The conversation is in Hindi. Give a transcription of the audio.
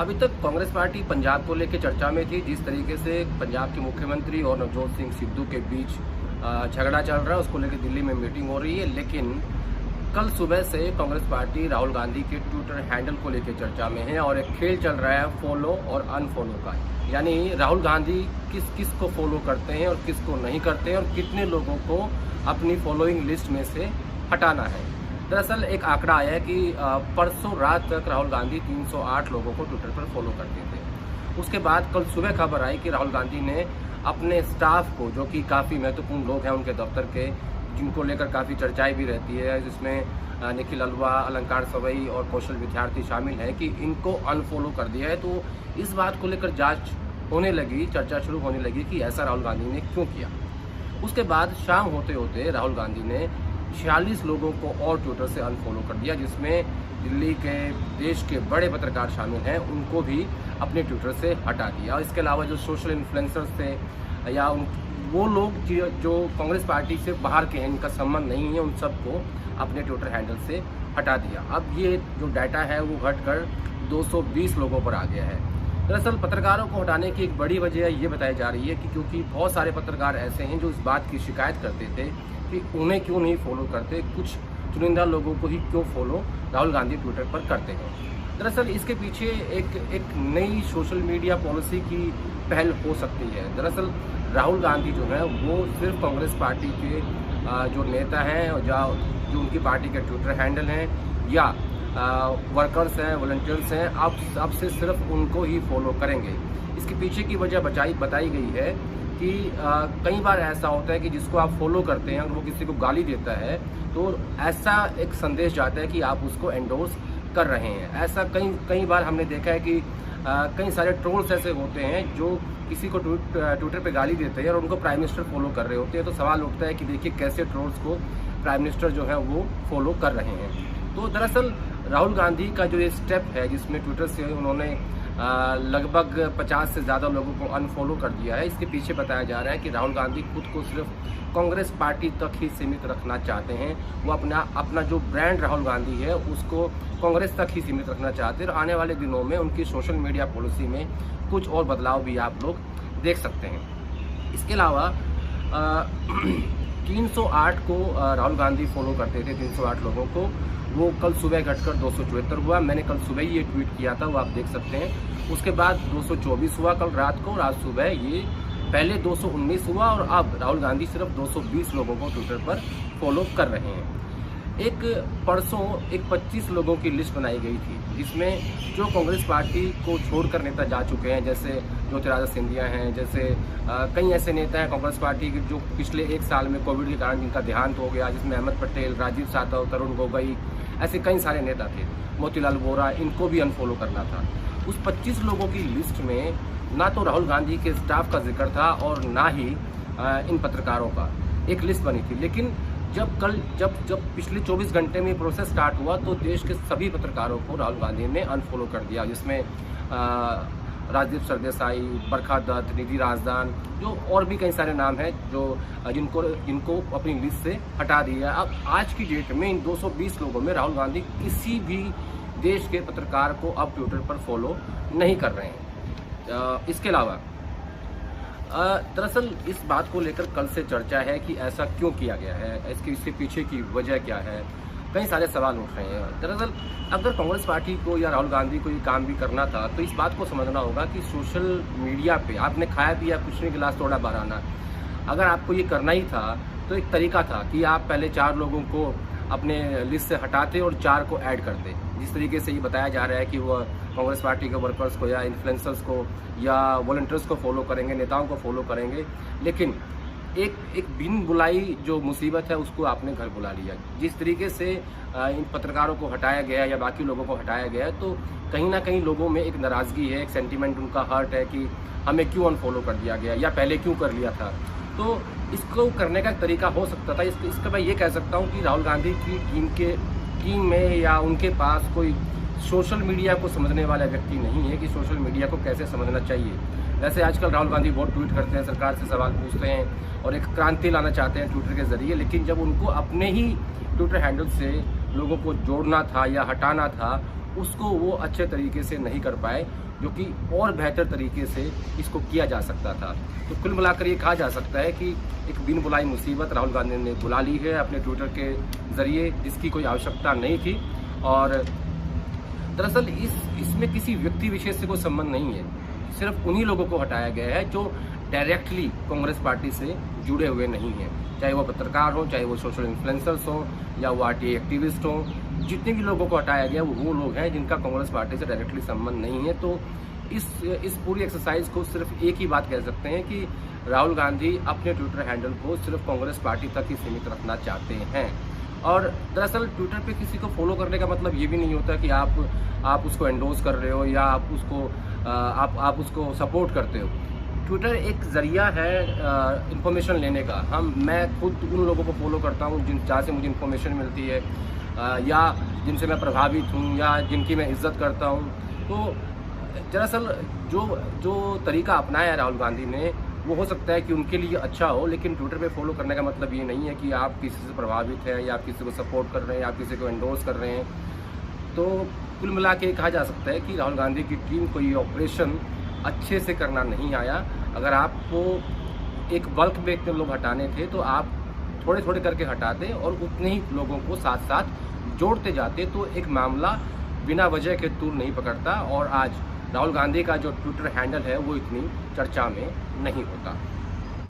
अभी तक कांग्रेस पार्टी पंजाब को लेकर चर्चा में थी। जिस तरीके से पंजाब के मुख्यमंत्री और नवजोत सिंह सिद्धू के बीच झगड़ा चल रहा है, उसको लेकर दिल्ली में मीटिंग हो रही है। लेकिन कल सुबह से कांग्रेस पार्टी राहुल गांधी के ट्विटर हैंडल को लेकर चर्चा में है और एक खेल चल रहा है फॉलो और अनफॉलो का। यानी राहुल गांधी किस किस को फॉलो करते हैं और किसको नहीं करते हैं और कितने लोगों को अपनी फॉलोइंग लिस्ट में से हटाना है। दरअसल एक आंकड़ा आया है कि परसों रात तक राहुल गांधी 308 लोगों को ट्विटर पर फॉलो करते थे। उसके बाद कल सुबह खबर आई कि राहुल गांधी ने अपने स्टाफ को, जो कि काफ़ी महत्वपूर्ण लोग हैं उनके दफ्तर के, जिनको लेकर काफ़ी चर्चाएं भी रहती है, जिसमें निखिल अल्वा, अलंकार सवई और कौशल विद्यार्थी शामिल हैं, कि इनको अनफॉलो कर दिया है। तो इस बात को लेकर जांच होने लगी, चर्चा शुरू होने लगी कि ऐसा राहुल गांधी ने क्यों किया। उसके बाद शाम होते होते राहुल गांधी ने 46 लोगों को और ट्विटर से अनफॉलो कर दिया, जिसमें दिल्ली के, देश के बड़े पत्रकार शामिल हैं, उनको भी अपने ट्विटर से हटा दिया। इसके अलावा जो सोशल इन्फ्लुएंसर्स थे या वो लोग जो कांग्रेस पार्टी से बाहर के हैं, इनका संबंध नहीं है, उन सबको अपने ट्विटर हैंडल से हटा दिया। अब ये जो डाटा है वो घटकर 220 लोगों पर आ गया है। दरअसल पत्रकारों को हटाने की एक बड़ी वजह ये बताई जा रही है कि क्योंकि बहुत सारे पत्रकार ऐसे हैं जो इस बात की शिकायत करते थे कि उन्हें क्यों नहीं फॉलो करते, कुछ चुनिंदा लोगों को ही क्यों फॉलो राहुल गांधी ट्विटर पर करते हैं। दरअसल इसके पीछे एक नई सोशल मीडिया पॉलिसी की पहल हो सकती है। दरअसल राहुल गांधी जो है वो सिर्फ कांग्रेस पार्टी के जो नेता हैं और जो उनकी पार्टी के ट्विटर हैंडल हैं या वर्कर्स हैं, वॉलंटियर्स हैं, अब से सिर्फ उनको ही फॉलो करेंगे। इसके पीछे की वजह बताई गई है कि कई बार ऐसा होता है कि जिसको आप फॉलो करते हैं और वो किसी को गाली देता है तो ऐसा एक संदेश जाता है कि आप उसको एंडोर्स कर रहे हैं। ऐसा कई बार हमने देखा है कि कई सारे ट्रोल्स ऐसे होते हैं जो किसी को ट्विटर पे गाली देते हैं और उनको प्राइम मिनिस्टर फॉलो कर रहे होते हैं। तो सवाल उठता है कि देखिए कैसे ट्रोल्स को प्राइम मिनिस्टर जो है वो फॉलो कर रहे हैं। तो दरअसल राहुल गांधी का जो ये स्टेप है, जिसमें ट्विटर से उन्होंने लगभग 50 से ज़्यादा लोगों को अनफॉलो कर दिया है, इसके पीछे बताया जा रहा है कि राहुल गांधी खुद को सिर्फ कांग्रेस पार्टी तक ही सीमित रखना चाहते हैं। वो अपना जो ब्रांड राहुल गांधी है उसको कांग्रेस तक ही सीमित रखना चाहते हैं और आने वाले दिनों में उनकी सोशल मीडिया पॉलिसी में कुछ और बदलाव भी आप लोग देख सकते हैं। इसके अलावा 308 को राहुल गांधी फॉलो करते थे, 308 लोगों को, वो कल सुबह घटकर 274 हुआ। मैंने कल सुबह ही ये ट्वीट किया था, वो आप देख सकते हैं। उसके बाद 224 हुआ कल रात को, और आज सुबह ये पहले 219 हुआ और अब राहुल गांधी सिर्फ 220 लोगों को ट्विटर पर फॉलो कर रहे हैं। परसों 25 लोगों की लिस्ट बनाई गई थी, जिसमें जो कांग्रेस पार्टी को छोड़कर नेता जा चुके हैं, जैसे ज्योतिरादित्य सिंधिया हैं, जैसे कई ऐसे नेता हैं कांग्रेस पार्टी के जो पिछले एक साल में कोविड के कारण जिनका देहांत हो गया, जिसमें अहमद पटेल, राजीव सातव, तरुण गोगोई, ऐसे कई सारे नेता थे, मोतीलाल वोरा, इनको भी अनफॉलो करना था। उस 25 लोगों की लिस्ट में ना तो राहुल गांधी के स्टाफ का जिक्र था और ना ही इन पत्रकारों का। एक लिस्ट बनी थी, लेकिन जब पिछले 24 घंटे में प्रोसेस स्टार्ट हुआ तो देश के सभी पत्रकारों को राहुल गांधी ने अनफॉलो कर दिया, जिसमें राजदीप सरदेसाई, बरखा दत्त, निधि राजदान, जो और भी कई सारे नाम हैं जो जिनको अपनी लिस्ट से हटा दिया। अब आज की डेट में इन 220 लोगों में राहुल गांधी किसी भी देश के पत्रकार को अब ट्विटर पर फॉलो नहीं कर रहे हैं। इसके अलावा दरअसल इस बात को लेकर कल से चर्चा है कि ऐसा क्यों किया गया है, इसके पीछे की वजह क्या है, कई सारे सवाल उठ रहे हैं। दरअसल अगर कांग्रेस पार्टी को या राहुल गांधी को ये काम भी करना था तो इस बात को समझना होगा कि सोशल मीडिया पे आपने खाया पिया कुछ नहीं, गिलास तोड़ा बहाना, अगर आपको ये करना ही था तो एक तरीका था कि आप पहले 4 लोगों को अपने लिस्ट से हटाते और 4 को ऐड करते। जिस तरीके से ये बताया जा रहा है कि वो कांग्रेस पार्टी के वर्कर्स को या इन्फ्लुएंसर्स को या वॉलंटियर्स को फॉलो करेंगे, नेताओं को फॉलो करेंगे, लेकिन एक बिन बुलाई जो मुसीबत है उसको आपने घर बुला लिया। जिस तरीके से इन पत्रकारों को हटाया गया या बाकी लोगों को हटाया गया, तो कहीं ना कहीं लोगों में एक नाराज़गी है, एक सेंटीमेंट उनका हर्ट है कि हमें क्यों अनफॉलो कर दिया गया या पहले क्यों कर लिया था। तो इसको करने का एक तरीका हो सकता था। इसका मैं ये कह सकता हूँ कि राहुल गांधी की टीम में या उनके पास कोई सोशल मीडिया को समझने वाला व्यक्ति नहीं है कि सोशल मीडिया को कैसे समझना चाहिए। वैसे आजकल राहुल गांधी बहुत ट्वीट करते हैं, सरकार से सवाल पूछते हैं और एक क्रांति लाना चाहते हैं ट्विटर के ज़रिए, लेकिन जब उनको अपने ही ट्विटर हैंडल से लोगों को जोड़ना था या हटाना था, उसको वो अच्छे तरीके से नहीं कर पाए, जो कि और बेहतर तरीके से इसको किया जा सकता था। तो कुल मिलाकर ये कहा जा सकता है कि एक बिन बुलाई मुसीबत राहुल गांधी ने बुला ली है अपने ट्विटर के ज़रिए, जिसकी कोई आवश्यकता नहीं थी। और दरअसल इसमें किसी व्यक्ति विशेष से कोई संबंध नहीं है, सिर्फ उन्हीं लोगों को हटाया गया है जो डायरेक्टली कांग्रेस पार्टी से जुड़े हुए नहीं हैं, चाहे वो पत्रकार हो, चाहे वो सोशल इन्फ्लुएंसर्स हो, या वो आरटीआई एक्टिविस्ट हो। जितने भी लोगों को हटाया गया वो लोग हैं जिनका कांग्रेस पार्टी से डायरेक्टली संबंध नहीं है। तो इस पूरी एक्सरसाइज को सिर्फ एक ही बात कह सकते हैं कि राहुल गांधी अपने ट्विटर हैंडल को सिर्फ कांग्रेस पार्टी तक ही सीमित रखना चाहते हैं। और दरअसल ट्विटर पे किसी को फॉलो करने का मतलब ये भी नहीं होता कि आप उसको एंडोर्स कर रहे हो या आप उसको सपोर्ट करते हो। ट्विटर एक ज़रिया है इंफॉर्मेशन लेने का। मैं खुद उन लोगों को फॉलो करता हूँ जहाँ से मुझे इन्फॉर्मेशन मिलती है, या जिनसे मैं प्रभावित हूँ, या जिनकी मैं इज्जत करता हूँ। तो दरअसल जो तरीका अपनाया है राहुल गांधी ने, वो हो सकता है कि उनके लिए अच्छा हो, लेकिन ट्विटर पे फॉलो करने का मतलब ये नहीं है कि आप किसी से प्रभावित हैं, या आप किसी को सपोर्ट कर रहे हैं, या आप किसी को एंडोर्स कर रहे हैं। तो कुल मिला के कहा जा सकता है कि राहुल गांधी की टीम को ये ऑपरेशन अच्छे से करना नहीं आया। अगर आपको एक बल्क में इतने लोग हटाने थे तो आप थोड़े थोड़े करके हटाते और उतने ही लोगों को साथ साथ जोड़ते जाते, तो एक मामला बिना वजह के तूल नहीं पकड़ता और आज राहुल गांधी का जो ट्विटर हैंडल है वो इतनी चर्चा में नहीं होता।